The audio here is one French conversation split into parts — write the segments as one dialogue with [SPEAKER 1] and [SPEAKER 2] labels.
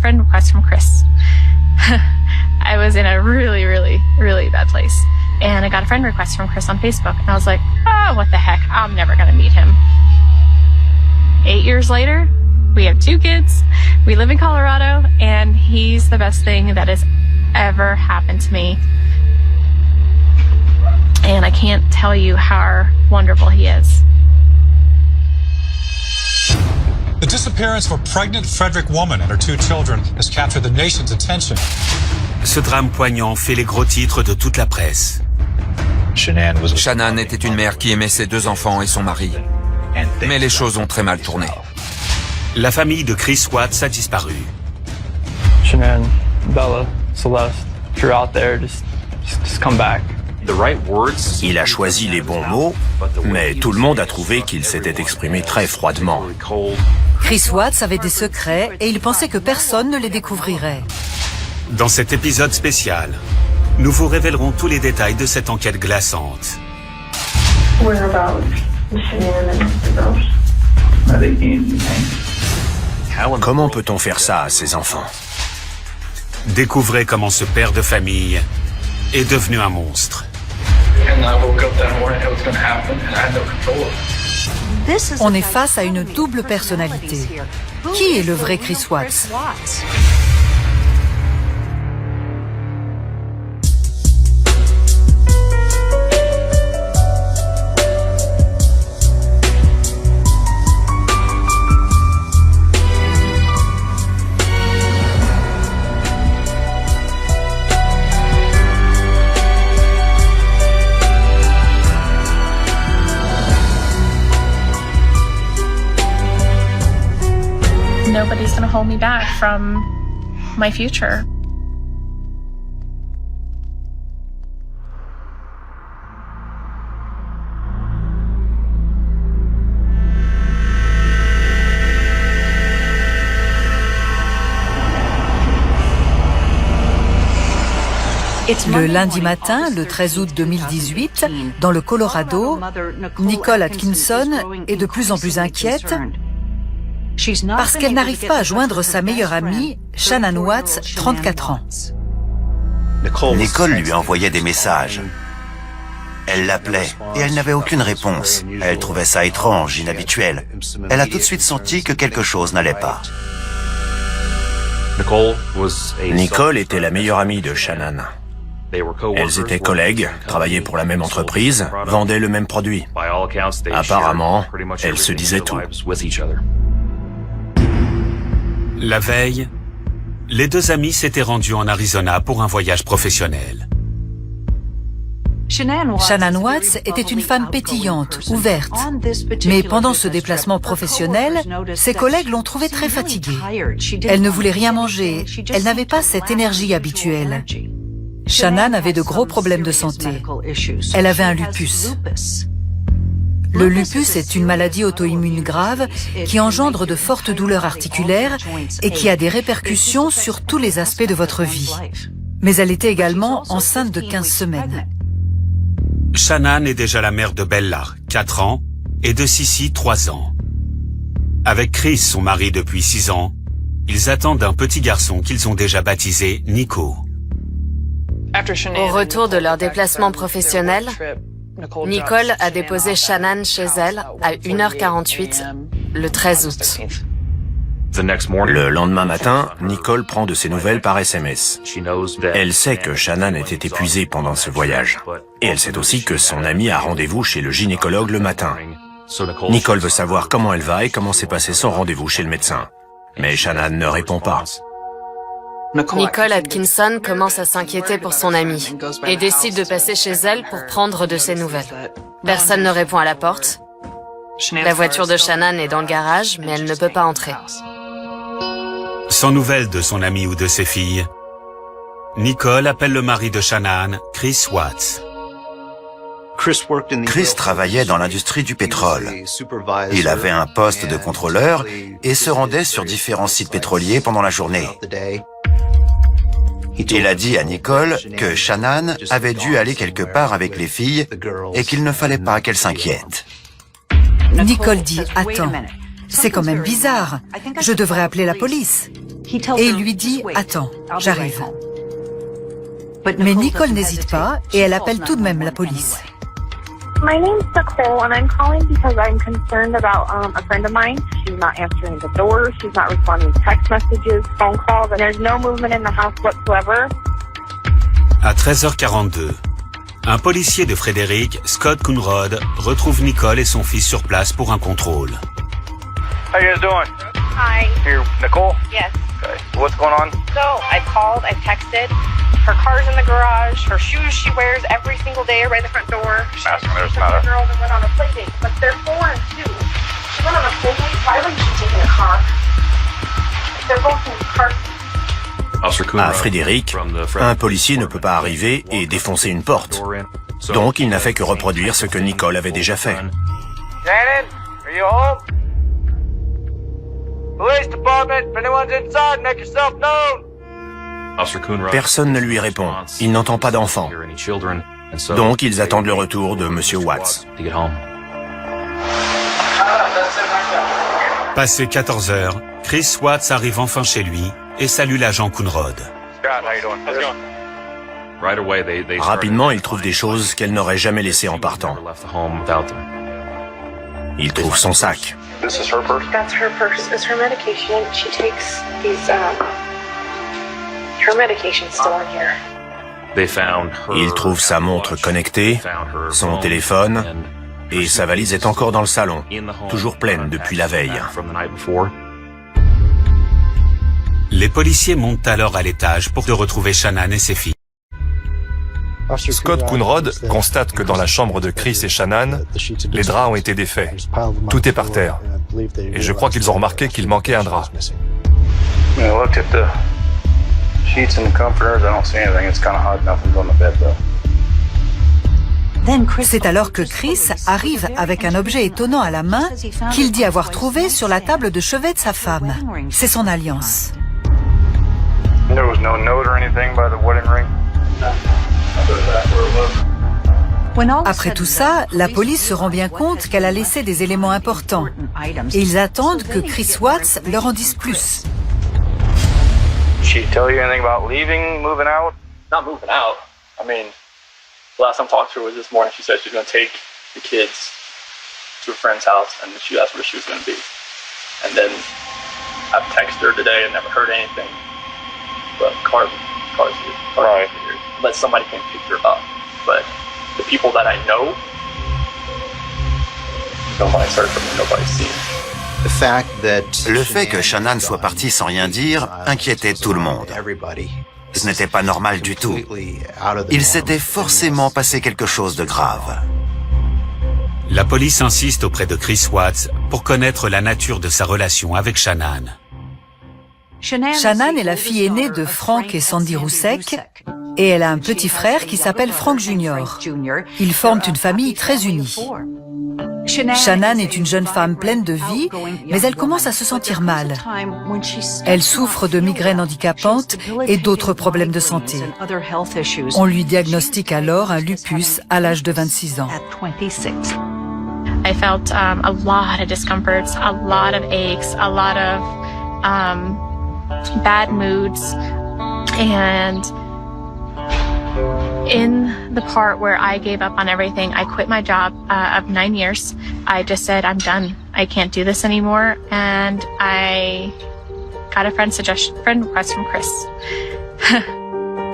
[SPEAKER 1] friend request from Chris. I was in a really, really, really bad place. And I got a friend request from Chris on Facebook. And I was like, oh, what the heck? I'm never going to meet him. 8 years later, we have 2 kids. We live in Colorado. And he's the best thing that has ever happened to me. And I can't tell you how wonderful he is.
[SPEAKER 2] The disappearance of a pregnant Frederick woman and her 2 children has captured the nation's attention.
[SPEAKER 3] Ce drame poignant fait les gros titres de toute la presse.
[SPEAKER 4] Shannan était une mère qui aimait ses 2 enfants et son mari. Mais les choses ont très mal tourné.
[SPEAKER 3] La famille de Chris Watts a disparu.
[SPEAKER 5] Shannan, Bella, Celeste, if you're out there, just come back.
[SPEAKER 6] Il a choisi les bons mots, mais tout le monde a trouvé qu'il s'était exprimé très froidement.
[SPEAKER 7] Chris Watts avait des secrets et il pensait que personne ne les découvrirait.
[SPEAKER 3] Dans cet épisode spécial, nous vous révélerons tous les détails de cette enquête glaçante.
[SPEAKER 6] Comment peut-on faire ça à ses enfants?
[SPEAKER 3] Découvrez comment ce père de famille est devenu un monstre.
[SPEAKER 7] On est face à une double personnalité. Qui est le vrai Chris Watts?
[SPEAKER 1] Nobody's going to hold me back from my future.
[SPEAKER 7] Le lundi matin, le 13 août 2018, dans le Colorado, Nicole Atkinson est de plus en plus inquiète parce qu'elle n'arrive pas à joindre sa meilleure amie, Shannan Watts, 34 ans.
[SPEAKER 8] Nicole lui envoyait des messages. Elle l'appelait et elle n'avait aucune réponse. Elle trouvait ça étrange, inhabituel. Elle a tout de suite senti que quelque chose n'allait pas.
[SPEAKER 6] Nicole était la meilleure amie de Shannan. Elles étaient collègues, travaillaient pour la même entreprise, vendaient le même produit. Apparemment, elles se disaient tout.
[SPEAKER 3] La veille, les 2 amis s'étaient rendus en Arizona pour un voyage professionnel.
[SPEAKER 7] Shannan Watts était une femme pétillante, ouverte. Mais pendant ce déplacement professionnel, ses collègues l'ont trouvée très fatiguée. Elle ne voulait rien manger, elle n'avait pas cette énergie habituelle. Shannan avait de gros problèmes de santé. Elle avait un lupus. Le lupus est une maladie auto-immune grave qui engendre de fortes douleurs articulaires et qui a des répercussions sur tous les aspects de votre vie. Mais elle était également enceinte de 15 semaines.
[SPEAKER 3] Shannan est déjà la mère de Bella, 4 ans, et de Sissy, 3 ans. Avec Chris, son mari depuis 6 ans, ils attendent un petit garçon qu'ils ont déjà baptisé Nico.
[SPEAKER 9] Au retour de leur déplacement professionnel, Nicole a déposé Shannan chez elle à 1h48 le 13 août.
[SPEAKER 6] Le lendemain matin, Nicole prend de ses nouvelles par SMS. Elle sait que Shannan était épuisée pendant ce voyage. Et elle sait aussi que son amie a rendez-vous chez le gynécologue le matin. Nicole veut savoir comment elle va et comment s'est passé son rendez-vous chez le médecin. Mais Shannan ne répond pas.
[SPEAKER 9] Nicole Atkinson commence à s'inquiéter pour son amie et décide de passer chez elle pour prendre de ses nouvelles. Personne ne répond à la porte. La voiture de Shannan est dans le garage, mais elle ne peut pas entrer.
[SPEAKER 3] Sans nouvelles de son amie ou de ses filles, Nicole appelle le mari de Shannan, Chris Watts.
[SPEAKER 8] Chris travaillait dans l'industrie du pétrole. Il avait un poste de contrôleur et se rendait sur différents sites pétroliers pendant la journée. Il a dit à Nicole que Shannan avait dû aller quelque part avec les filles et qu'il ne fallait pas qu'elle s'inquiète.
[SPEAKER 7] Nicole dit « Attends, c'est quand même bizarre. Je devrais appeler la police. » et il lui dit « Attends, j'arrive ». Mais Nicole n'hésite pas et elle appelle tout de même la police.
[SPEAKER 10] My name's Nicole, and I'm calling because I'm concerned about a friend of mine. She's not answering the door, she's not responding to text messages, phone calls, and there's no movement in the house whatsoever.
[SPEAKER 3] À 13h42, un policier de Frédéric, Scott Coonrod, retrouve Nicole et son fils sur place pour un contrôle.
[SPEAKER 11] How you guys doing?
[SPEAKER 10] Hi.
[SPEAKER 11] Here, Nicole?
[SPEAKER 10] Yes.
[SPEAKER 11] Okay. What's going on?
[SPEAKER 10] So, I called, I texted. Her car's in the garage, her shoes she wears every single day right at the front door.
[SPEAKER 11] Asking there's
[SPEAKER 10] She's
[SPEAKER 11] not
[SPEAKER 10] a
[SPEAKER 11] a...
[SPEAKER 10] girl that went on a play date, but they're 4 and 2. She went on a play date, why wouldn't she take in a car? They're both in car.
[SPEAKER 6] À Frédéric, un policier ne peut pas arriver et défoncer une porte. Donc il n'a fait que reproduire ce que Nicole avait déjà fait.
[SPEAKER 11] Shannon, are you home? Police department, if anyone's inside, make yourself known.
[SPEAKER 6] Personne ne lui répond. Il n'entend pas d'enfants. Donc ils attendent le retour de Monsieur Watts.
[SPEAKER 3] Passé 14 heures, Chris Watts arrive enfin chez lui et salue l'agent Coonrod.
[SPEAKER 6] Rapidement, il trouve des choses qu'elle n'aurait jamais laissées en partant. Il trouve son sac.
[SPEAKER 10] That's her purse. It's her medication. She takes these, her medication's still in here.
[SPEAKER 6] Il trouve sa montre connectée, son téléphone, et sa valise est encore dans le salon, toujours pleine depuis la veille.
[SPEAKER 3] Les policiers montent alors à l'étage pour retrouver Shannan et ses filles.
[SPEAKER 12] Scott Coonrod constate que dans la chambre de Chris et Shannan, les draps ont été défaits. Tout est par terre. Et je crois qu'ils ont remarqué qu'il manquait un drap.
[SPEAKER 7] C'est alors que Chris arrive avec un objet étonnant à la main qu'il dit avoir trouvé sur la table de chevet de sa femme. C'est son alliance. Après tout ça, la police se rend bien compte qu'elle a laissé des éléments importants. Et ils attendent que Chris Watts leur en dise plus.
[SPEAKER 11] She tell you anything about leaving, moving out?
[SPEAKER 5] Not moving out. I mean, the last time I talked to her was this morning. She said she was going to take the kids to a friend's house, and she asked where she was going to be. And then I've texted her today and never heard anything. But cars right. Unless somebody can pick her up. But the people that I know, nobody's heard from her, nobody's seen her.
[SPEAKER 8] Le fait que Shannan soit partie sans rien dire inquiétait tout le monde. Ce n'était pas normal du tout. Il s'était forcément passé quelque chose de grave.
[SPEAKER 3] La police insiste auprès de Chris Watts pour connaître la nature de sa relation avec Shannan.
[SPEAKER 7] Shannan est la fille aînée de Frank et Sandy Roussek et elle a un petit frère qui s'appelle Frank Jr. Ils forment une famille très unie. Shannan est une jeune femme pleine de vie, mais elle commence à se sentir mal. Elle souffre de migraines handicapantes et d'autres problèmes de santé. On lui diagnostique alors un lupus à l'âge de 26 ans.
[SPEAKER 1] I felt a lot of discomforts, a lot of aches, a lot of bad moods, and in the part where I gave up on everything, I quit my job of 9 years. I just said, I'm done. I can't do this anymore. And I got a friend request from Chris.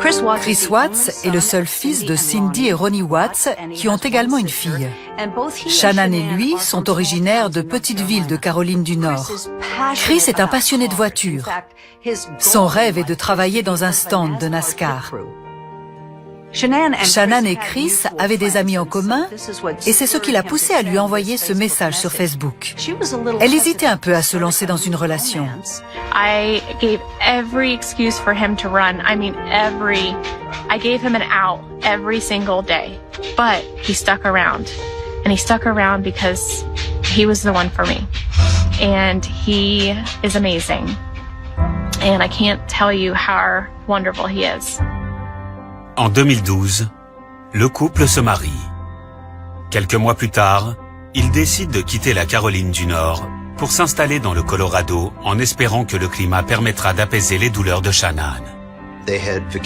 [SPEAKER 7] Chris Watts est le seul fils de Cindy et Ronnie Watts, qui ont également une fille. Shannan et lui sont originaires de petites villes de Caroline du Nord. Chris est un passionné de voitures. Son rêve est de travailler dans un stand de NASCAR. Shannan et Chris avaient des amis en commun et c'est ce qui l'a poussé à lui envoyer ce message sur Facebook. Elle hésitait un peu à se lancer dans une relation.
[SPEAKER 1] I gave every excuse for him to run. I mean, I gave him an out every single day. But he stuck around. And he stuck around because he was the one for me. And he is amazing. And I can't tell you how wonderful he is.
[SPEAKER 3] En 2012, le couple se marie. Quelques mois plus tard, ils décident de quitter la Caroline du Nord pour s'installer dans le Colorado en espérant que le climat permettra d'apaiser les douleurs de Shannan.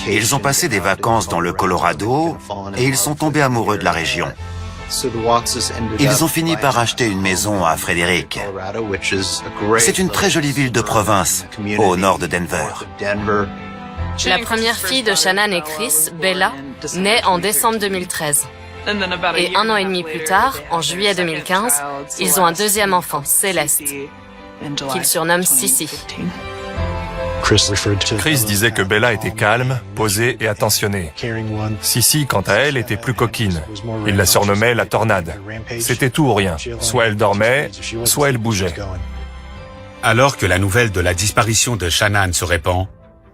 [SPEAKER 8] Ils ont passé des vacances dans le Colorado et ils sont tombés amoureux de la région. Ils ont fini par acheter une maison à Frederick. C'est une très jolie ville de province, au nord de Denver.
[SPEAKER 9] La première fille de Shannan et Chris, Bella, naît en décembre 2013. Et 1 an et demi plus tard, en juillet 2015, ils ont un deuxième enfant, Céleste, qu'ils surnomment Sissi.
[SPEAKER 12] Chris disait que Bella était calme, posée et attentionnée. Sissi, quant à elle, était plus coquine. Il la surnommait la tornade. C'était tout ou rien. Soit elle dormait, soit elle bougeait.
[SPEAKER 3] Alors que la nouvelle de la disparition de Shannan se répand,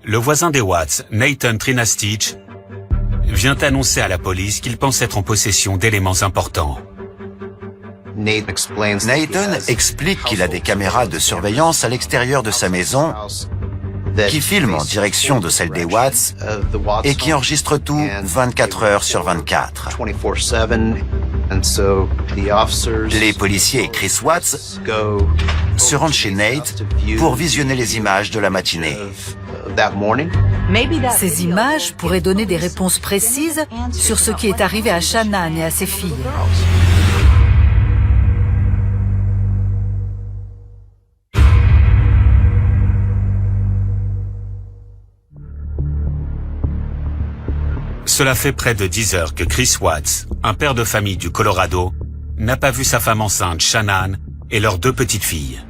[SPEAKER 3] le voisin des Watts, Nathan Trinastich, vient annoncer à la police qu'il pense être en possession d'éléments importants.
[SPEAKER 8] Nathan explique qu'il a des caméras de surveillance à l'extérieur de sa maison qui filment en direction de celle des Watts et qui enregistrent tout 24 heures sur 24. Les policiers et Chris Watts se rendent chez Nate pour visionner les images de la matinée.
[SPEAKER 7] Ces images pourraient donner des réponses précises sur ce qui est arrivé à Shannan et à ses filles.
[SPEAKER 3] Cela fait près de 10 heures que Chris Watts, un père de famille du Colorado, n'a pas vu sa femme enceinte, Shannan, et leurs 2 petites filles.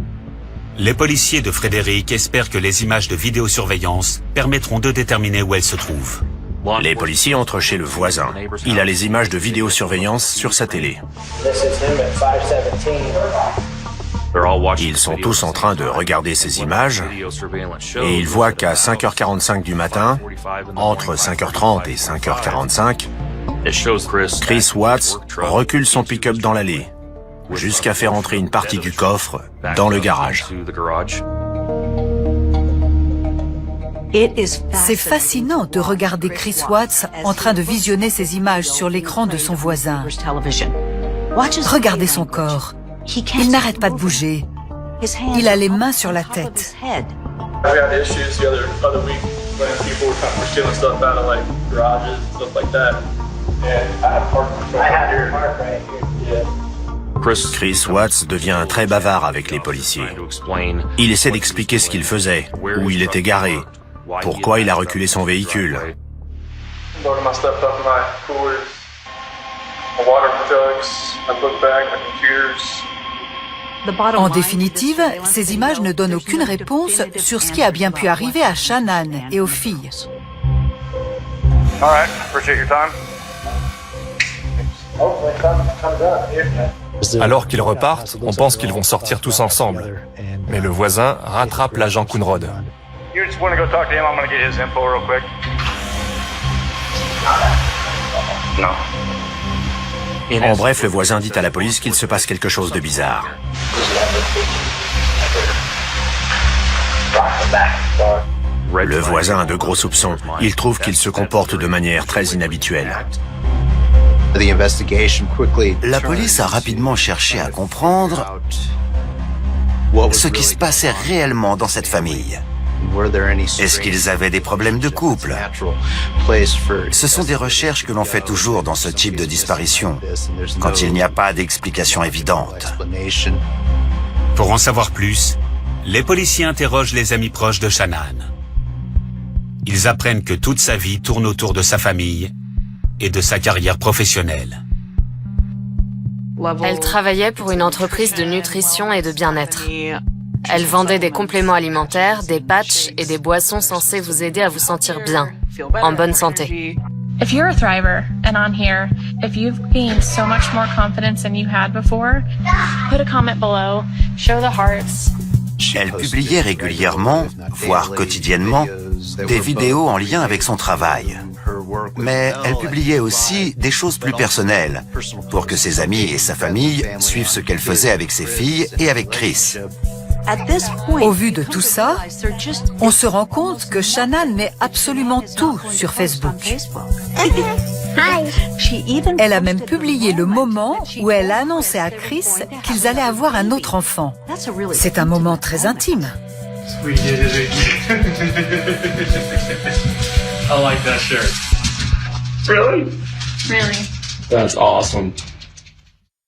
[SPEAKER 3] Les policiers de Frederick espèrent que les images de vidéosurveillance permettront de déterminer où elle se trouve.
[SPEAKER 6] Les policiers entrent chez le voisin. Il a les images de vidéosurveillance sur sa télé. Ils sont tous en train de regarder ces images et ils voient qu'à 5h45 du matin, entre 5h30 et 5h45, Chris Watts recule son pick-up dans l'allée jusqu'à faire entrer une partie du coffre dans le garage.
[SPEAKER 7] C'est fascinant de regarder Chris Watts en train de visionner ces images sur l'écran de son voisin. Regardez son corps. Il n'arrête pas de bouger. Il a les mains sur la tête.
[SPEAKER 6] Chris Watts devient très bavard avec les policiers. Il essaie d'expliquer ce qu'il faisait, où il était garé, pourquoi il a reculé son véhicule.
[SPEAKER 7] En définitive, ces images ne donnent aucune réponse sur ce qui a bien pu arriver à Shannan et aux filles.
[SPEAKER 12] Alors qu'ils repartent, on pense qu'ils vont sortir tous ensemble. Mais le voisin rattrape l'agent Coonrod.
[SPEAKER 6] En bref, le voisin dit à la police qu'il se passe quelque chose de bizarre. Le voisin a de gros soupçons. Il trouve qu'il se comporte de manière très inhabituelle.
[SPEAKER 8] La police a rapidement cherché à comprendre ce qui se passait réellement dans cette famille. Est-ce qu'ils avaient des problèmes de couple? Ce sont des recherches que l'on fait toujours dans ce type de disparition, quand il n'y a pas d'explication évidente.
[SPEAKER 3] Pour en savoir plus, les policiers interrogent les amis proches de Shannan. Ils apprennent que toute sa vie tourne autour de sa famille et de sa carrière professionnelle.
[SPEAKER 9] Elle travaillait pour une entreprise de nutrition et de bien-être. Elle vendait des compléments alimentaires, des patchs et des boissons censées vous aider à vous sentir bien, en bonne santé.
[SPEAKER 1] If you're a thriver and on here, if you've gained so much more confidence than you had before, put a comment below, show the hearts.
[SPEAKER 8] Elle publiait régulièrement, voire quotidiennement, des vidéos en lien avec son travail. Mais elle publiait aussi des choses plus personnelles, pour que ses amis et sa famille suivent ce qu'elle faisait avec ses filles et avec Chris.
[SPEAKER 7] Au vu de tout ça, on se rend compte que Shannan met absolument tout sur Facebook. Elle a même publié le moment où elle a annoncé à Chris qu'ils allaient avoir un autre enfant. C'est un moment très intime.
[SPEAKER 5] We did it again. I like that shirt. Really?
[SPEAKER 1] Really?
[SPEAKER 5] That's awesome.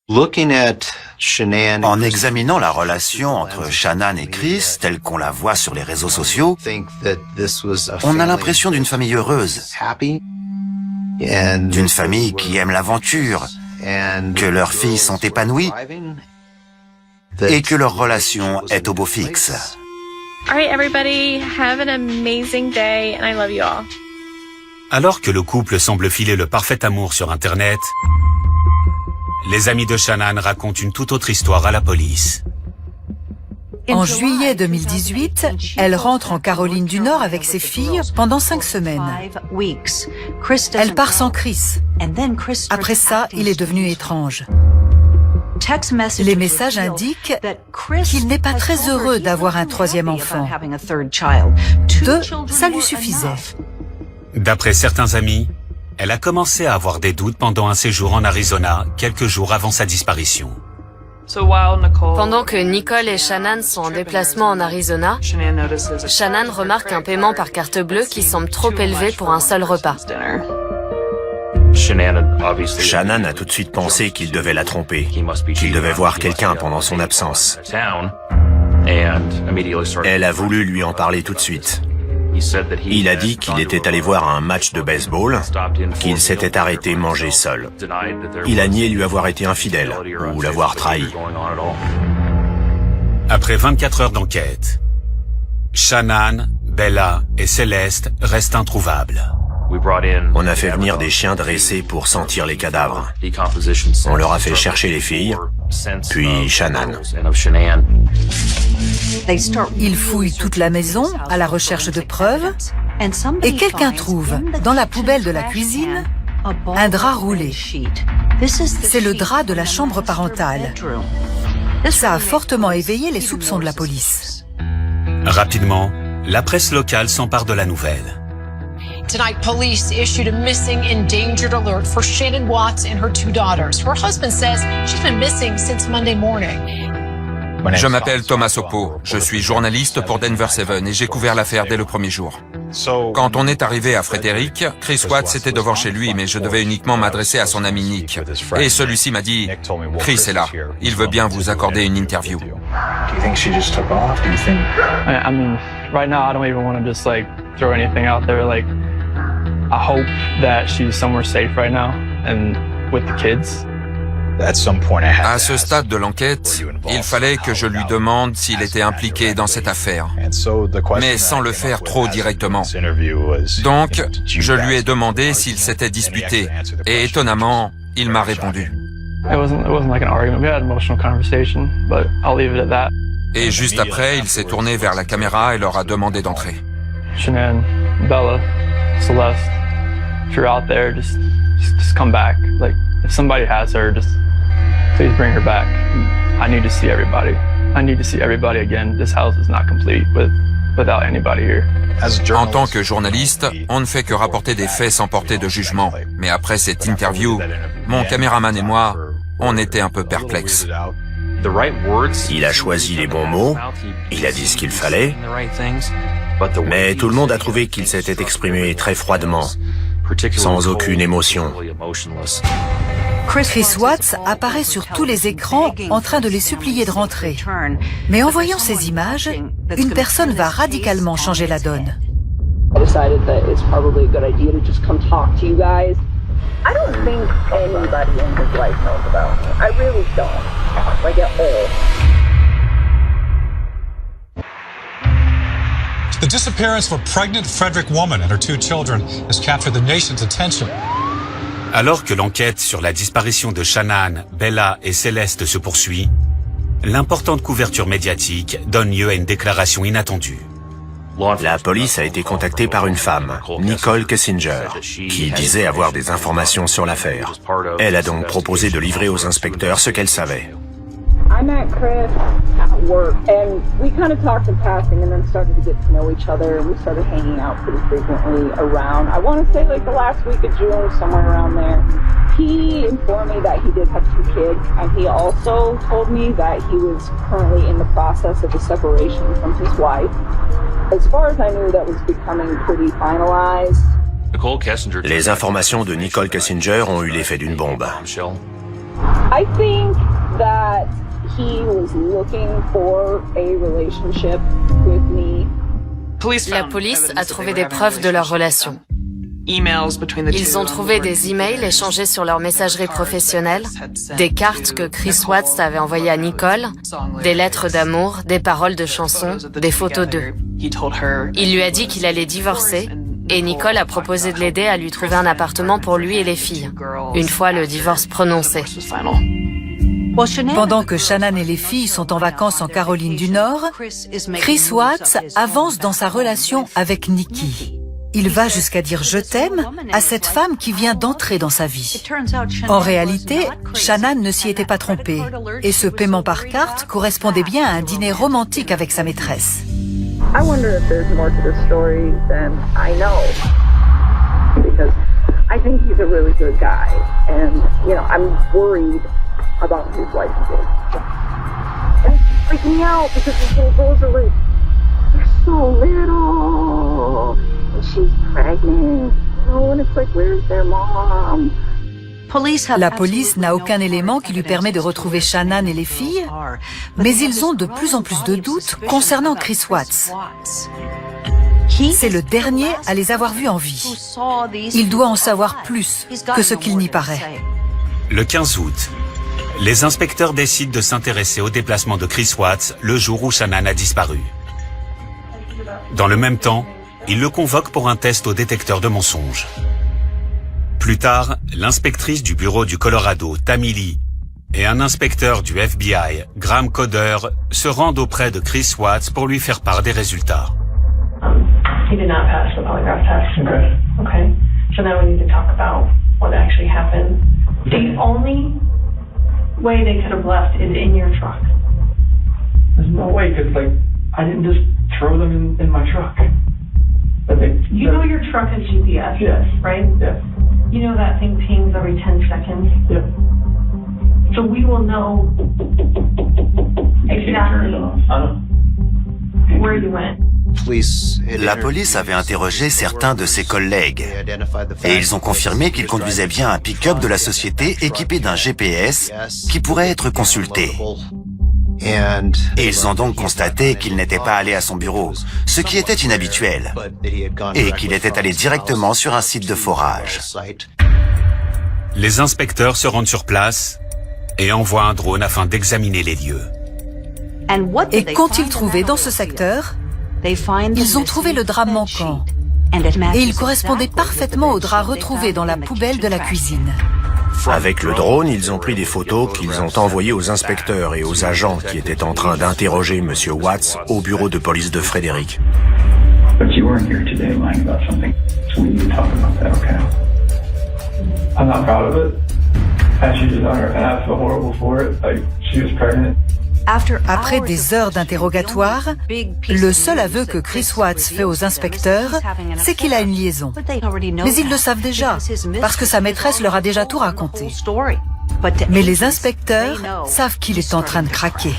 [SPEAKER 8] En examinant la relation entre Shannan et Chris, telle qu'on la voit sur les réseaux sociaux, on a l'impression d'une famille heureuse, d'une famille qui aime l'aventure, que leurs filles sont épanouies et que leur relation est au beau fixe.
[SPEAKER 1] All right, everybody, have an amazing day, and I love you all.
[SPEAKER 3] Alors que le couple semble filer le parfait amour sur Internet, les amis de Shannan racontent une toute autre histoire à la police.
[SPEAKER 7] En juillet 2018, elle rentre en Caroline du Nord avec ses filles pendant 5 semaines. Elle part sans Chris. Après ça, il est devenu étrange. Les messages indiquent qu'il n'est pas très heureux d'avoir un troisième enfant. 2, ça lui suffisait.
[SPEAKER 3] D'après certains amis, elle a commencé à avoir des doutes pendant un séjour en Arizona, quelques jours avant sa disparition.
[SPEAKER 9] Pendant que Nicole et Shannan sont en déplacement en Arizona, Shannan remarque un paiement par carte bleue qui semble trop élevé pour un seul repas.
[SPEAKER 6] Shannan a tout de suite pensé qu'il devait la tromper, qu'il devait voir quelqu'un pendant son absence. Elle a voulu lui en parler tout de suite. Il a dit qu'il était allé voir un match de baseball, qu'il s'était arrêté manger seul. Il a nié lui avoir été infidèle ou l'avoir trahi.
[SPEAKER 3] Après 24 heures d'enquête, Shannan, Bella et Céleste restent introuvables.
[SPEAKER 6] On a fait venir des chiens dressés pour sentir les cadavres. On leur a fait chercher les filles, puis Shannan.
[SPEAKER 7] Ils fouillent toute la maison à la recherche de preuves et quelqu'un trouve, dans la poubelle de la cuisine, un drap roulé. C'est le drap de la chambre parentale. Ça a fortement éveillé les soupçons de la police.
[SPEAKER 3] Rapidement, la presse locale s'empare de la nouvelle.
[SPEAKER 13] Tonight, police issued a missing endangered alert for Shannan Watts and her 2 daughters. Her husband says she's been missing since Monday morning.
[SPEAKER 4] Je m'appelle Thomas Oppo, je suis journaliste pour Denver 7 et j'ai couvert l'affaire dès le premier jour. Quand on est arrivé à Frederick, Chris Watts était devant chez lui, mais je devais uniquement m'adresser à son ami Nick. Et celui-ci m'a dit, « Chris est là, il veut bien vous accorder une interview. »
[SPEAKER 5] I mean, right now I don't even want to just like throw anything out there. Like, I hope that she's somewhere safe right now and with the kids.
[SPEAKER 4] À ce stade de l'enquête, il fallait que je lui demande s'il était impliqué dans cette affaire, mais sans le faire trop directement. Donc, je lui ai demandé s'il s'était disputé, et étonnamment, il m'a répondu. Et juste après, il s'est tourné vers la caméra et leur a demandé d'entrer.
[SPEAKER 5] Shannan, Bella, Celeste, if you're out there, just come back. Like, if somebody has her, just please bring her back. I need to see everybody. I need to see everybody again. This house is not complete without anybody here.
[SPEAKER 4] En tant que journaliste, on ne fait que rapporter des faits sans porter de jugement. Mais après cette interview, mon caméraman et moi, on était un peu perplexes.
[SPEAKER 6] Il a choisi les bons mots, il a dit ce qu'il fallait, mais tout le monde a trouvé qu'il s'était exprimé très froidement, sans aucune émotion.
[SPEAKER 7] Chris Watts apparaît sur tous les écrans en train de les supplier de rentrer. Mais en voyant ces images, une personne va radicalement changer la donne.
[SPEAKER 10] I don't think anybody in his life knows about me. I really don't. Like at all.
[SPEAKER 2] The disappearance of a pregnant Frederick woman and her 2 children has captured the nation's attention.
[SPEAKER 3] Alors que l'enquête sur la disparition de Shannan, Bella et Céleste se poursuit, l'importante couverture médiatique donne lieu à une déclaration inattendue.
[SPEAKER 6] La police a été contactée par une femme, Nicole Kessinger, qui disait avoir des informations sur l'affaire. Elle a donc proposé de livrer aux inspecteurs ce qu'elle savait.
[SPEAKER 14] I met Chris at work, and we kind of talked in passing and then started to get to know each other, and we started hanging out pretty frequently around, I want to say like the last week of June, somewhere around there. He informed me that he did have 2 kids, and he also told me that he was currently in the process of a separation from his wife. As far as I knew, that was becoming pretty finalized.
[SPEAKER 6] Les informations de Nicole Kessinger ont eu l'effet d'une bombe.
[SPEAKER 14] I think that he was looking for a relationship with me.
[SPEAKER 9] La police a trouvé des preuves de leur relation. Ils ont trouvé des emails échangés sur leur messagerie professionnelle, des cartes que Chris Watts avait envoyées à Nicole, des lettres d'amour, des paroles de chansons, des photos d'eux. Il lui a dit qu'il allait divorcer et Nicole a proposé de l'aider à lui trouver un appartement pour lui et les filles, une fois le divorce prononcé.
[SPEAKER 7] Pendant que Shannan et les filles sont en vacances en Caroline du Nord, Chris Watts avance dans sa relation avec Nikki. Il va jusqu'à dire « je t'aime » à cette femme qui vient d'entrer dans sa vie. En réalité, Shannan ne s'y était pas trompée, et ce paiement par carte correspondait bien à un dîner romantique avec sa maîtresse.
[SPEAKER 14] I wonder if there's more to the story than I know, because I think he's a really good guy, and I'm worried about his life today. And it's freaking me out because these little girls are like, they're so little, and she's pregnant, and it's like, where's their mom?
[SPEAKER 7] La police n'a aucun élément qui lui permet de retrouver Shannan et les filles, mais ils ont de plus en plus de doutes concernant Chris Watts. C'est le dernier à les avoir vus en vie. Il doit en savoir plus que ce qu'il n'y paraît.
[SPEAKER 3] Le 15 août, les inspecteurs décident de s'intéresser au déplacement de Chris Watts le jour où Shannan a disparu. Dans le même temps, ils le convoquent pour un test au détecteur de mensonges. Plus tard, l'inspectrice du bureau du Colorado, Tammy Lee, et un inspecteur du FBI, Graham Coder, se rendent auprès de Chris Watts pour lui faire part des résultats.
[SPEAKER 15] He did not pass the polygraph test. Okay. So now we need to talk about what actually happened. The only way they could have left is in your truck.
[SPEAKER 5] There's no way, because I didn't just throw them in my truck.
[SPEAKER 15] You know your truck has GPS, yes, right?
[SPEAKER 5] Yes.
[SPEAKER 15] You know that thing pings every 10 seconds?
[SPEAKER 5] Yep.
[SPEAKER 15] So we will know exactly where you went.
[SPEAKER 8] La police avait interrogé certains de ses collègues et ils ont confirmé qu'il conduisait bien un pick-up de la société équipé d'un GPS qui pourrait être consulté. Et ils ont donc constaté qu'il n'était pas allé à son bureau, ce qui était inhabituel, et qu'il était allé directement sur un site de forage.
[SPEAKER 3] Les inspecteurs se rendent sur place et envoient un drone afin d'examiner les lieux.
[SPEAKER 7] Et qu'ont-ils trouvé dans ce secteur? Ils ont trouvé le drap manquant, et il correspondait parfaitement au drap retrouvé dans la poubelle de la cuisine.
[SPEAKER 6] Avec le drone, ils ont pris des photos qu'ils ont envoyées aux inspecteurs et aux agents qui étaient en train d'interroger M. Watts au bureau de police de Frédéric.
[SPEAKER 5] But you weren't here today lying about something, so we need to talk about that, okay? I'm not proud of it. I should just honor, and I feel horrible for it. She was pregnant.
[SPEAKER 7] Après des heures d'interrogatoire, le seul aveu que Chris Watts fait aux inspecteurs, c'est qu'il a une liaison. Mais ils le savent déjà, parce que sa maîtresse leur a déjà tout raconté. Mais les inspecteurs savent qu'il est en train de craquer.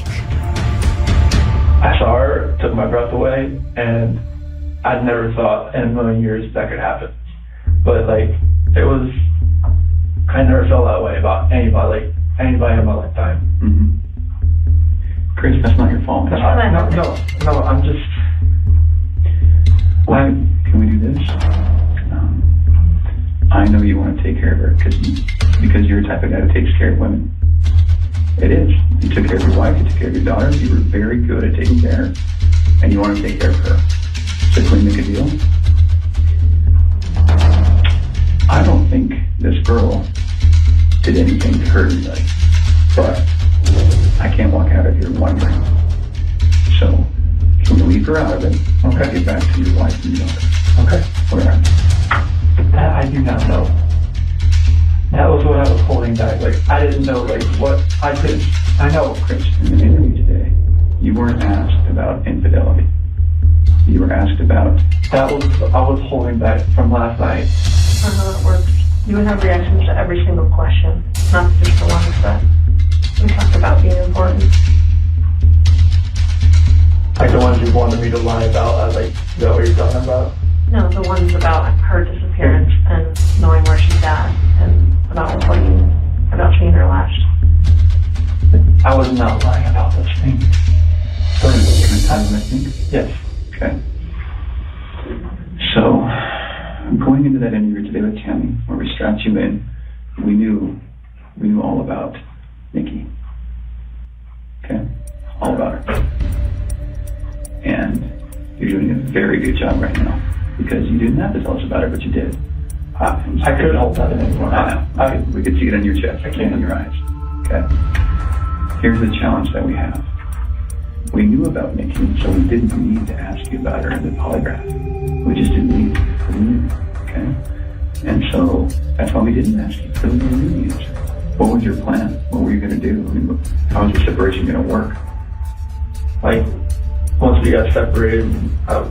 [SPEAKER 5] I saw her, took my breath away, and I'd never thought in a million years that could happen. But it was, I never felt that way about anybody in my lifetime. Mm-hmm. Chris, that's not your fault. No, I'm just... Why can we do this? I know you want to take care of her because you're the type of guy who takes care of women. It is. You took care of your wife, you took care of your daughter, you were very good at taking care of her, and you want to take care of her. So can we make a deal? I don't think this girl did anything to hurt anybody, but I can't walk out of here wondering. So, can we leave her out of it? Okay. Get back to your wife and your daughter. Okay. Where? That I do not know. That was what I was holding back. I didn't know, what
[SPEAKER 11] I know, Chris, in the interview today, you weren't asked about infidelity. You were asked about... I was holding back from last night.
[SPEAKER 15] I know it works. You would have reactions to every single question, not just the ones that we talked about being important.
[SPEAKER 11] Like the ones you wanted me to lie about, is that what you're talking about?
[SPEAKER 15] No, the ones about her disappearance and knowing where she's at and about reporting about seeing her last.
[SPEAKER 11] I was not lying about those things. During the time, I think. Yes. Okay. So, going into that interview today with Tammy, where we strapped you in, we knew all about Nikki. Okay? All about her. And you're doing a very good job right now, because you didn't have to tell us about her, but you did. I couldn't hold that in anymore. I know. We could see it in your chest. I can't in your eyes. Okay? Here's the challenge that we have. We knew about Nikki, so we didn't need to ask you about her in the polygraph. We just didn't need to. We knew, okay? And so that's why we didn't ask you, because we knew you. What was your plan? What were you going to do? I mean, how was the separation going to work?
[SPEAKER 16] Like, once we got separated, I'd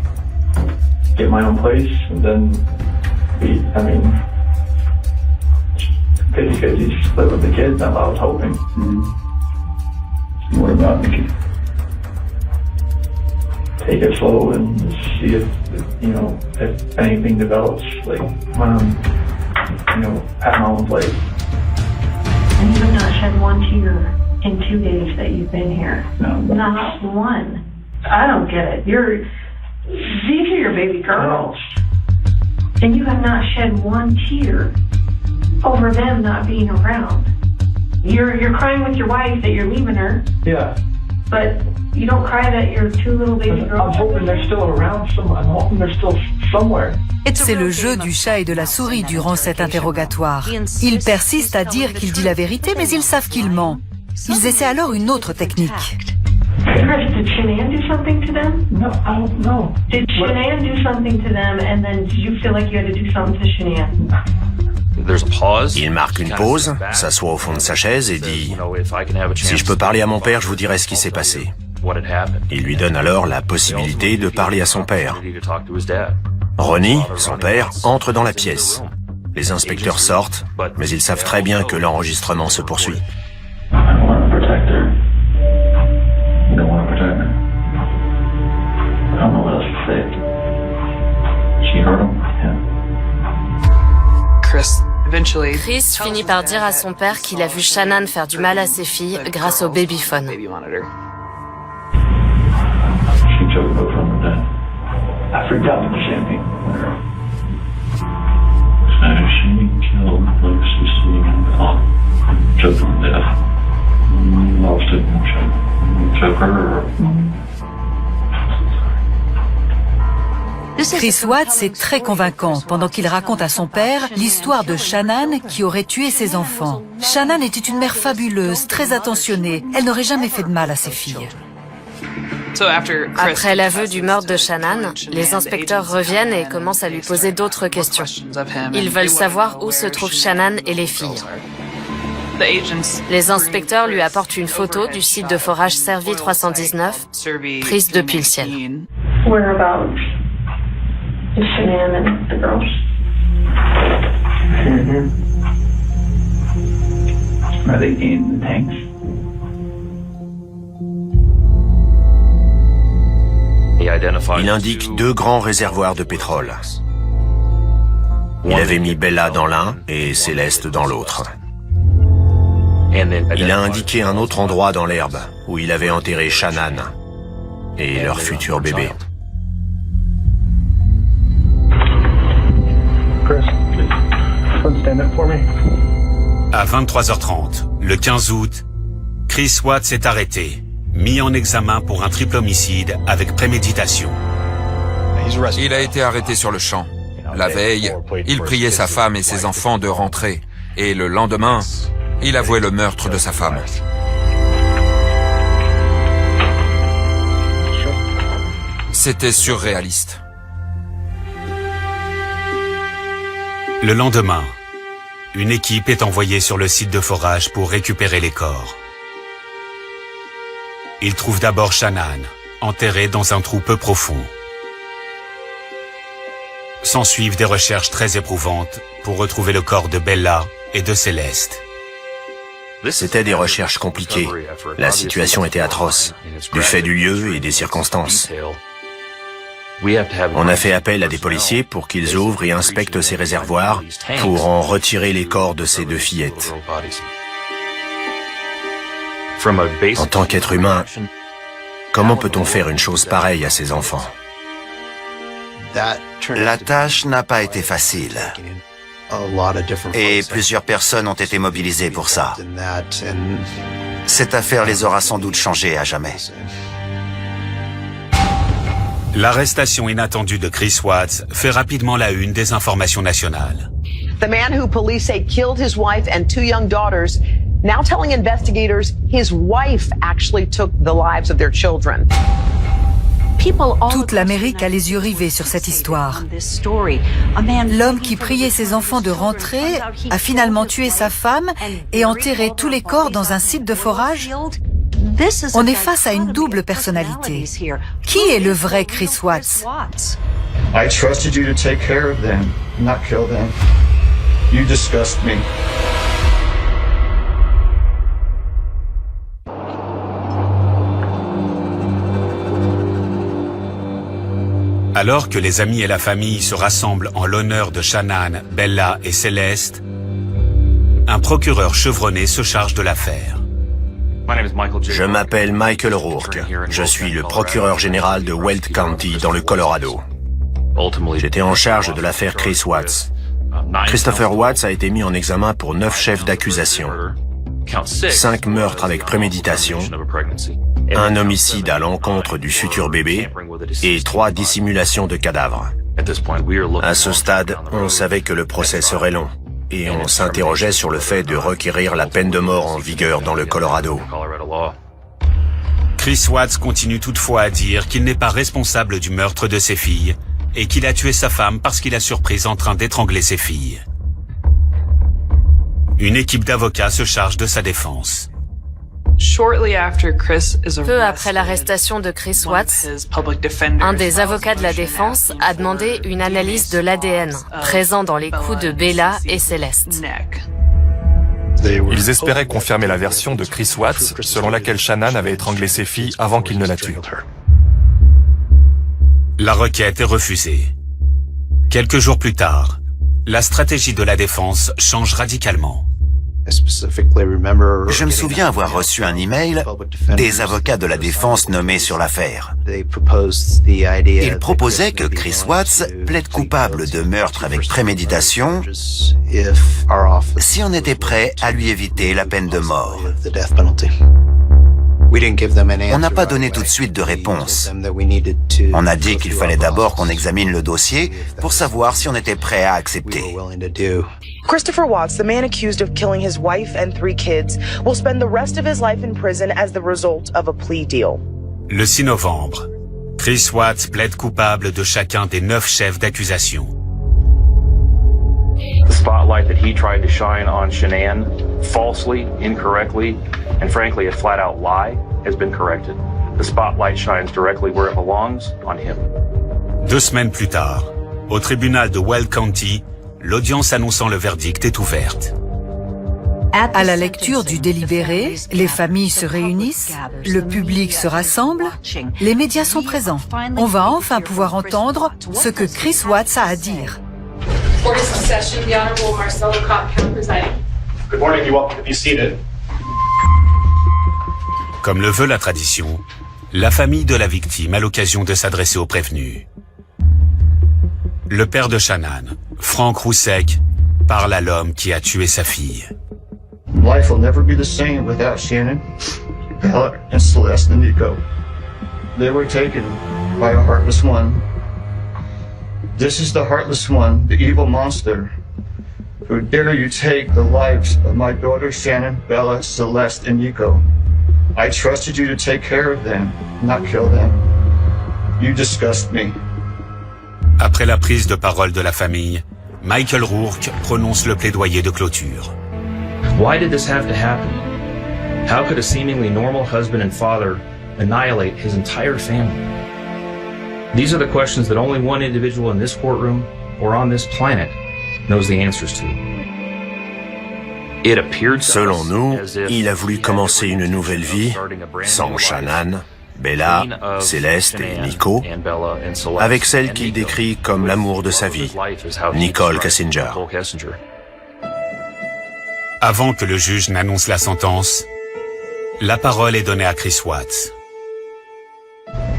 [SPEAKER 16] get my own place, and then 50-50 split with the kids, that's what I was hoping.
[SPEAKER 11] Mm-hmm. What about Nikki?
[SPEAKER 16] Take it slow and see if anything develops, like when I'm, at my own place.
[SPEAKER 15] And you have not shed one tear in 2 days that you've been here.
[SPEAKER 11] No.
[SPEAKER 15] Not one. I don't get it. These are your baby girls. And you have not shed one tear over them not being around. You're crying with your wife that you're leaving her.
[SPEAKER 16] Yeah.
[SPEAKER 15] But you don't cry that your 2 little baby girls...
[SPEAKER 16] I'm hoping they're still around somewhere. I'm hoping they're still somewhere.
[SPEAKER 7] C'est le jeu du chat et de la souris durant cet interrogatoire. Il persiste à dire qu'il dit la vérité, mais ils savent qu'il ment. Ils essaient alors une autre technique.
[SPEAKER 15] Chris, did Shanann do something to them?
[SPEAKER 16] No, I don't know.
[SPEAKER 15] Did Shanann do something to them, and then did you feel like you had to do something to Shanann?
[SPEAKER 6] Il marque une pause, s'assoit au fond de sa chaise et dit « Si je peux parler à mon père, je vous dirai ce qui s'est passé. » Il lui donne alors la possibilité de parler à son père. Ronnie, son père, entre dans la pièce. Les inspecteurs sortent, mais ils savent très bien que l'enregistrement se poursuit.
[SPEAKER 9] Chris finit par dire à son père qu'il a vu Shanann faire du mal à ses filles grâce au babyphone.
[SPEAKER 7] Chris Watts est très convaincant pendant qu'il raconte à son père l'histoire de Shanann qui aurait tué ses enfants. Shanann était une mère fabuleuse, très attentionnée. Elle n'aurait jamais fait de mal à ses filles.
[SPEAKER 9] Après l'aveu du meurtre de Shanann, les inspecteurs reviennent et commencent à lui poser d'autres questions. Ils veulent savoir où se trouvent Shanann et les filles. Les inspecteurs lui apportent une photo du site de forage Servi 319, prise depuis le ciel.
[SPEAKER 15] Whereabouts is Shanann and the girls?
[SPEAKER 11] Are they in the tanks?
[SPEAKER 6] Il indique 2 grands réservoirs de pétrole. Il avait mis Bella dans l'un et Céleste dans l'autre. Il a indiqué un autre endroit dans l'herbe où il avait enterré Shanann et leur futur bébé.
[SPEAKER 3] À 23h30, le 15 août, Chris Watts est arrêté, mis en examen pour un triple homicide avec préméditation.
[SPEAKER 4] Il a été arrêté sur le champ. La veille, il priait sa femme et ses enfants de rentrer. Et le lendemain, il avouait le meurtre de sa femme. C'était surréaliste.
[SPEAKER 3] Le lendemain, une équipe est envoyée sur le site de forage pour récupérer les corps. Ils trouvent d'abord Shannan, enterrée dans un trou peu profond. S'ensuivent des recherches très éprouvantes pour retrouver le corps de Bella et de Céleste.
[SPEAKER 6] C'était des recherches compliquées. La situation était atroce, du fait du lieu et des circonstances. On a fait appel à des policiers pour qu'ils ouvrent et inspectent ces réservoirs pour en retirer les corps de ces deux fillettes. En tant qu'être humain, comment peut-on faire une chose pareille à ses enfants?
[SPEAKER 8] La tâche n'a pas été facile. Et plusieurs personnes ont été mobilisées pour ça. Cette affaire les aura sans doute changés à jamais.
[SPEAKER 3] L'arrestation inattendue de Chris Watts fait rapidement la une des informations nationales.
[SPEAKER 17] The man who police say killed his wife and 2 young daughters, now telling investigators his wife actually took the lives of their children.
[SPEAKER 7] Toute l'Amérique a les yeux rivés sur cette histoire. L'homme qui priait ses enfants de rentrer a finalement tué sa femme et enterré tous les corps dans un site de forage. On est face à une double personnalité. Qui est le vrai Chris Watts?
[SPEAKER 16] I trusted you to take care of them, not kill them. You disgust me.
[SPEAKER 3] Alors que les amis et la famille se rassemblent en l'honneur de Shannan, Bella et Céleste, un procureur chevronné se charge de l'affaire.
[SPEAKER 6] Je m'appelle Michael Rourke. Je suis le procureur général de Weld County dans le Colorado. J'étais en charge de l'affaire Chris Watts. Christopher Watts a été mis en examen pour 9 chefs d'accusation. 5 meurtres avec préméditation, un homicide à l'encontre du futur bébé et 3 dissimulations de cadavres. À ce stade, on savait que le procès serait long et on s'interrogeait sur le fait de requérir la peine de mort en vigueur dans le Colorado.
[SPEAKER 3] Chris Watts continue toutefois à dire qu'il n'est pas responsable du meurtre de ses filles et qu'il a tué sa femme parce qu'il a surprise en train d'étrangler ses filles. Une équipe d'avocats se charge de sa défense.
[SPEAKER 9] Peu après l'arrestation de Chris Watts, un des avocats de la défense a demandé une analyse de l'ADN présent dans les coups de Bella et Céleste.
[SPEAKER 12] Ils espéraient confirmer la version de Chris Watts selon laquelle Shannan avait étranglé ses filles avant qu'il ne la tue.
[SPEAKER 3] La requête est refusée. Quelques jours plus tard, la stratégie de la défense change radicalement.
[SPEAKER 8] Je me souviens avoir reçu un email des avocats de la défense nommés sur l'affaire. Ils proposaient que Chris Watts plaide coupable de meurtre avec préméditation si on était prêt à lui éviter la peine de mort. On n'a pas donné tout de suite de réponse. On a dit qu'il fallait d'abord qu'on examine le dossier pour savoir si on était prêt à accepter.
[SPEAKER 17] Christopher Watts, the man accused of killing his wife and 3 kids, will spend the rest of his life in prison as the result of a plea deal.
[SPEAKER 3] Le 6 novembre, Chris Watts plaide coupable de chacun des 9 chefs d'accusation.
[SPEAKER 5] The spotlight that he tried to shine on Shannan, falsely, incorrectly, and frankly a flat-out lie, has been corrected. The spotlight shines directly where it belongs, on him.
[SPEAKER 3] 2 semaines plus tard, au tribunal de Weld County, l'audience annonçant le verdict est ouverte.
[SPEAKER 7] À la lecture du délibéré, les familles se réunissent, le public se rassemble, les médias sont présents. On va enfin pouvoir entendre ce que Chris Watts a à dire.
[SPEAKER 3] Comme le veut la tradition, la famille de la victime a l'occasion de s'adresser aux prévenus. Le père de Shannan, Frank Roussek, parle à l'homme qui a tué sa fille.
[SPEAKER 16] Life will never be the same without Shannan, Bella, and Celeste and Nico. They were taken by a heartless one. This is the heartless one, the evil monster. Who dare you take the lives of my daughters Shannan, Bella, Celeste, and Nico? I trusted you to take care of them, not kill them. You disgust me.
[SPEAKER 3] Après la prise de parole de la famille, Michael Rourke prononce le plaidoyer de clôture.
[SPEAKER 5] Why did this have to happen? How could a seemingly normal husband and father
[SPEAKER 18] annihilate his entire family? These are the questions that only one individual in this courtroom or on this planet knows the answers to.
[SPEAKER 6] Selon nous, il a voulu commencer une nouvelle vie sans Shannan, Bella, Céleste et Nico, avec celle qu'il décrit comme l'amour de sa vie, Nicole Kessinger.
[SPEAKER 3] Avant que le juge n'annonce la sentence, la parole est donnée à Chris Watts.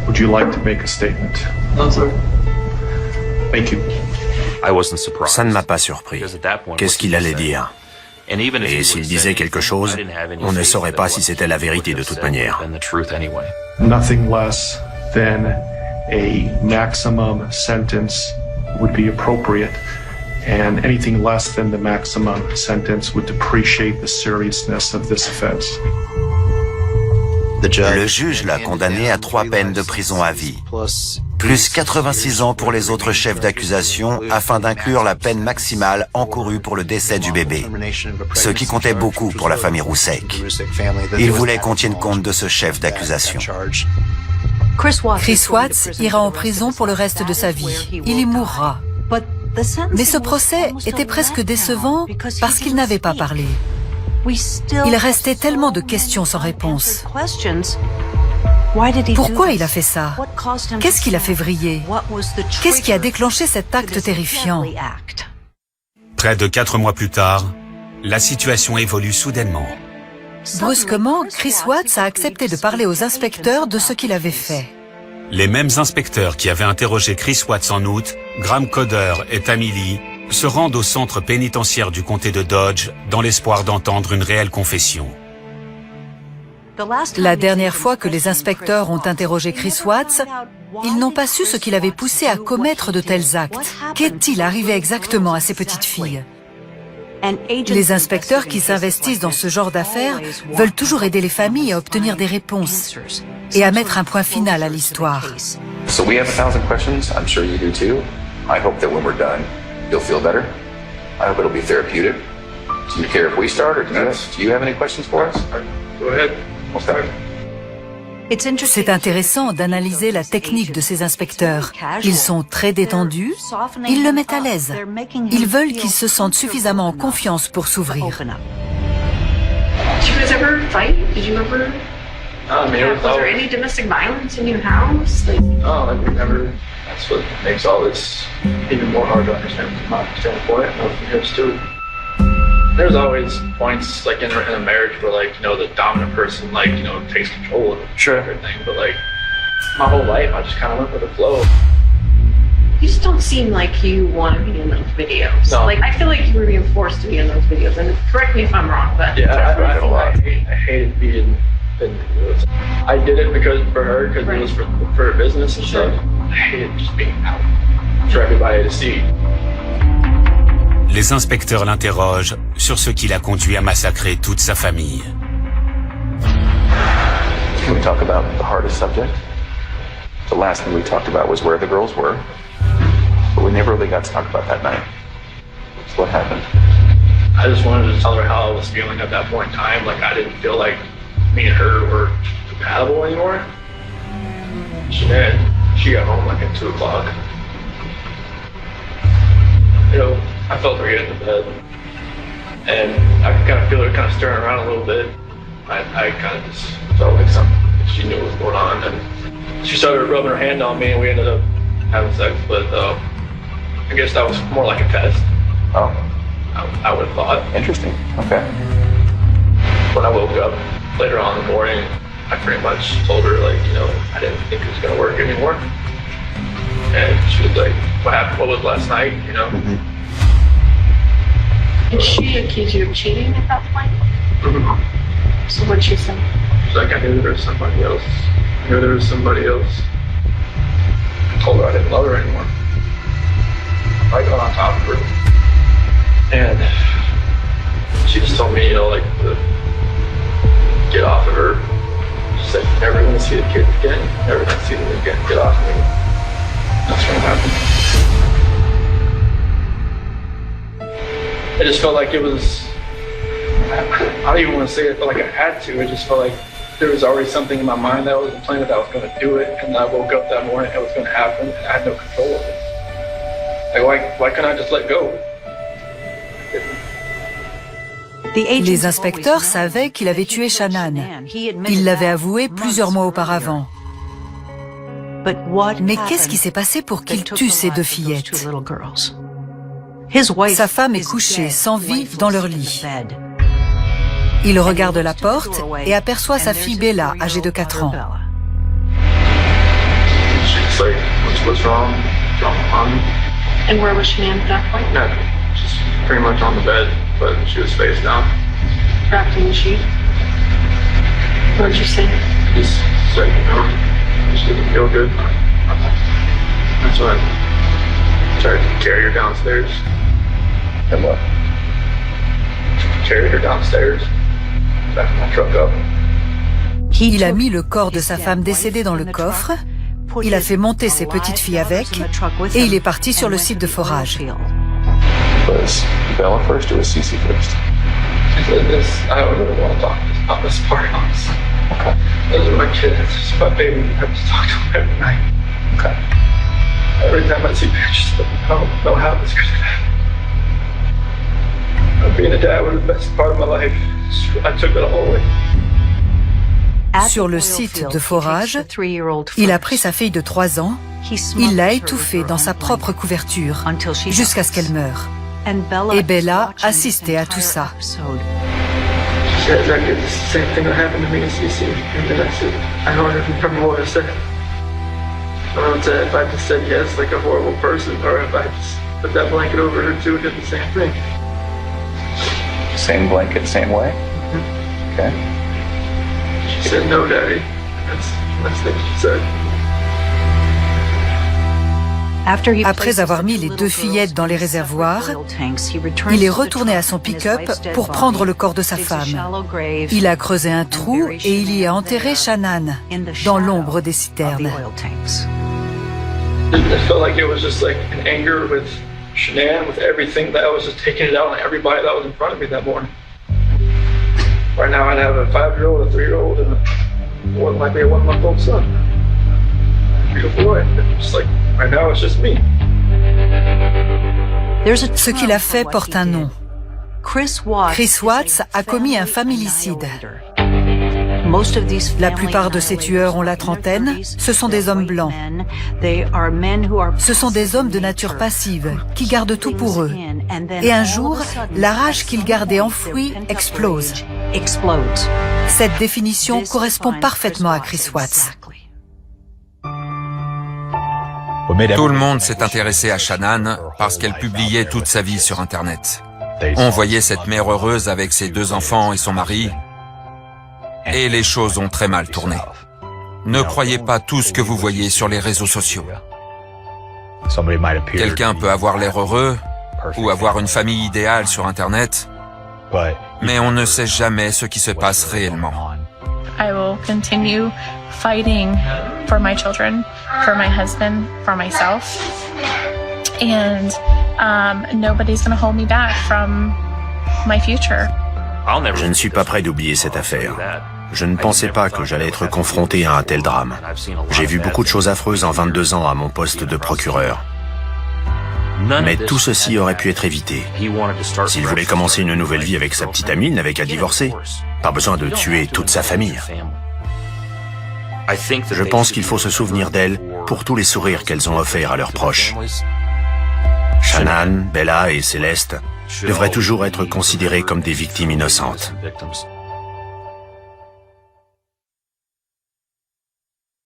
[SPEAKER 11] Would you like to make a statement?
[SPEAKER 5] No, sir.
[SPEAKER 11] Thank you.
[SPEAKER 6] Ça ne m'a pas surpris. Qu'est-ce qu'il allait dire? Et s'il disait quelque chose, on ne saurait pas si c'était la vérité de toute manière.
[SPEAKER 11] Nothing less than a maximum sentence would be appropriate, and anything less than the maximum sentence would depreciate the seriousness of this offense.
[SPEAKER 8] Le juge l'a condamné à 3 peines de prison à vie, plus 86 ans pour les autres chefs d'accusation, afin d'inclure la peine maximale encourue pour le décès du bébé, ce qui comptait beaucoup pour la famille Roussek. Il voulait qu'on tienne compte de ce chef d'accusation.
[SPEAKER 7] Chris Watts ira en prison pour le reste de sa vie. Il y mourra. Mais ce procès était presque décevant parce qu'il n'avait pas parlé. Il restait tellement de questions sans réponse. Pourquoi il a fait ça? Qu'est-ce qui l'a fait vriller? Qu'est-ce qui a déclenché cet acte terrifiant?
[SPEAKER 3] Près de 4 mois plus tard, la situation évolue soudainement.
[SPEAKER 7] Brusquement, Chris Watts a accepté de parler aux inspecteurs de ce qu'il avait fait.
[SPEAKER 3] Les mêmes inspecteurs qui avaient interrogé Chris Watts en août, Graham Coder et Tammy Lee, se rendent au centre pénitentiaire du comté de Dodge dans l'espoir d'entendre une réelle confession.
[SPEAKER 7] La dernière fois que les inspecteurs ont interrogé Chris Watts, ils n'ont pas su ce qui l'avait poussé à commettre de tels actes. Qu'est-il arrivé exactement à ces petites filles? Les inspecteurs qui s'investissent dans ce genre d'affaires veulent toujours aider les familles à obtenir des réponses et à mettre un point final à l'histoire.
[SPEAKER 19] So we have 1,000 questions. I'm sure you do too. I hope that when we're done, you'll feel better. I hope it'll be therapeutic. Do you care if we start, or do you have any questions for us?
[SPEAKER 5] Go ahead.
[SPEAKER 19] We'll start.
[SPEAKER 7] C'est intéressant d'analyser la technique de ces inspecteurs. Ils sont très détendus, ils le mettent à l'aise. Ils veulent qu'ils se sentent suffisamment en confiance pour s'ouvrir.
[SPEAKER 15] Did you guys ever fight? Did you ever? Was there any domestic violence in your house?
[SPEAKER 5] No, we never. That's what makes all this even more hard to understand from my standpoint of his too. There's always points like in a marriage where like, you know, the dominant person like, you know, takes control of everything. But like my whole life I just kind of went with the flow.
[SPEAKER 15] You just don't seem like you want to be in those videos. No. Like I feel like you were being forced to be in those videos. And correct me if I'm wrong, but
[SPEAKER 5] yeah, I hated being in videos. I did it because for her, because it was for her business and stuff. I hated just being out for everybody to see.
[SPEAKER 3] Les inspecteurs l'interrogent sur ce qui l'a conduit à massacrer toute sa famille.
[SPEAKER 19] Can we talk about the hardest subject? The last thing we talked about was where the girls were, but we never really got to talk about that night. So what happened?
[SPEAKER 5] I just wanted to tell her how I was feeling at that point in time. Like I didn't feel like me and her were compatible anymore. She got home like at 2 o'clock. You know, I felt her get into bed, and I could kind of feel her kind of stirring around a little bit. I kind of just felt like she knew what was going on, and she started rubbing her hand on me, and we ended up having sex. But I guess that was more like a test.
[SPEAKER 19] Oh,
[SPEAKER 5] I would have thought.
[SPEAKER 19] Interesting. Okay.
[SPEAKER 5] When I woke up later on in the morning, I pretty much told her like, you know, I didn't think it was gonna work anymore, and she was like, "What happened? What was last night?" You know.
[SPEAKER 19] Mm-hmm.
[SPEAKER 15] Did she accuse you of cheating at that point?
[SPEAKER 5] Mm-hmm.
[SPEAKER 15] So what'd she say?
[SPEAKER 5] She's like, I knew there was somebody else. I knew there was somebody else. I told her I didn't love her anymore. I got on top of her. And she just told me, you know, like, to get off of her. She said, never gonna see the kids again. Never gonna see them again. Get off of me. That's what happened. I just felt like it was, I don't even want to say it, but like I had to. It just felt like there was already something in my mind that I was planning that I was going to do it, and I woke up that morning, it was going to happen, and I had no control of it. Like, why couldn't I just let go?
[SPEAKER 7] Les inspecteurs savaient qu'il avait tué Shannan. Il l'avait avoué plusieurs mois auparavant. Mais qu'est-ce qui s'est passé pour qu'il tue ces deux fillettes? Sa femme est couchée, sans vie, dans leur lit. Il regarde la porte et aperçoit sa fille Bella, âgée de 4 ans.
[SPEAKER 15] And where was Shanann at that point?
[SPEAKER 5] No, she's pretty much on the bed, but she was face down.
[SPEAKER 15] Wrapped in the sheet. What did you say?
[SPEAKER 5] Just said, she didn't feel good. That's when I tried to carry her downstairs. And what? Carried her downstairs. Back my truck up.
[SPEAKER 7] Il a mis le corps de sa femme décédée dans le coffre, il a fait monter ses petites filles avec, et il est parti sur le site de forage.
[SPEAKER 19] Was Bella first or was Cece first?
[SPEAKER 5] I don't really want to talk about this part, honestly. Okay. Those are my kids. It's my baby. I have to talk to them every night.
[SPEAKER 19] Okay.
[SPEAKER 5] Every time I see pictures of them, I don't know how this could have happened. Being a dad was the best part of my life. I took it all away.
[SPEAKER 7] Sur le site de forage, il a pris sa fille de 3 ans, il l'a étouffée dans sa propre couverture jusqu'à ce qu'elle meure. Et Bella assistait à tout ça.
[SPEAKER 19] Same blanket, same way? Okay.
[SPEAKER 5] She said, no, Daddy. That's what she said.
[SPEAKER 7] Après avoir mis les deux fillettes dans les réservoirs, il est retourné à son pick-up pour prendre le corps de sa femme. Il a creusé un trou et il y a enterré Shannan dans l'ombre des citernes.
[SPEAKER 5] I felt like it was just like an anger with Shanann, with everything, that I was just taking it out on everybody that was in front of me that morning. Right now I have a 5-year-old, a 3-year-old, and what might be a 1-month-old son. Beautiful wife. Just like right now, it's just me.
[SPEAKER 7] Ce qu'il a fait porte un nom. Chris Watts a commis un familicide. La plupart de ces tueurs ont la trentaine, ce sont des hommes blancs. Ce sont des hommes de nature passive, qui gardent tout pour eux. Et un jour, la rage qu'ils gardaient enfouie explose. Cette définition correspond parfaitement à Chris Watts.
[SPEAKER 4] Tout le monde s'est intéressé à Shanann parce qu'elle publiait toute sa vie sur Internet. On voyait cette mère heureuse avec ses 2 enfants et son mari, et les choses ont très mal tourné. Ne croyez pas tout ce que vous voyez sur les réseaux sociaux. Quelqu'un peut avoir l'air heureux ou avoir une famille idéale sur Internet, mais on ne sait jamais ce qui se passe réellement.
[SPEAKER 1] I will continue fighting for my children, for my husband, for myself. And nobody's going to hold me back from my future.
[SPEAKER 6] Je ne suis pas prêt d'oublier cette affaire. Je ne pensais pas que j'allais être confronté à un tel drame. J'ai vu beaucoup de choses affreuses en 22 ans à mon poste de procureur. Mais tout ceci aurait pu être évité. S'il voulait commencer une nouvelle vie avec sa petite amie, il n'avait qu'à divorcer. Pas besoin de tuer toute sa famille. Je pense qu'il faut se souvenir d'elle pour tous les sourires qu'elles ont offerts à leurs proches. Shanann, Bella et Céleste devraient toujours être considérées comme des victimes innocentes.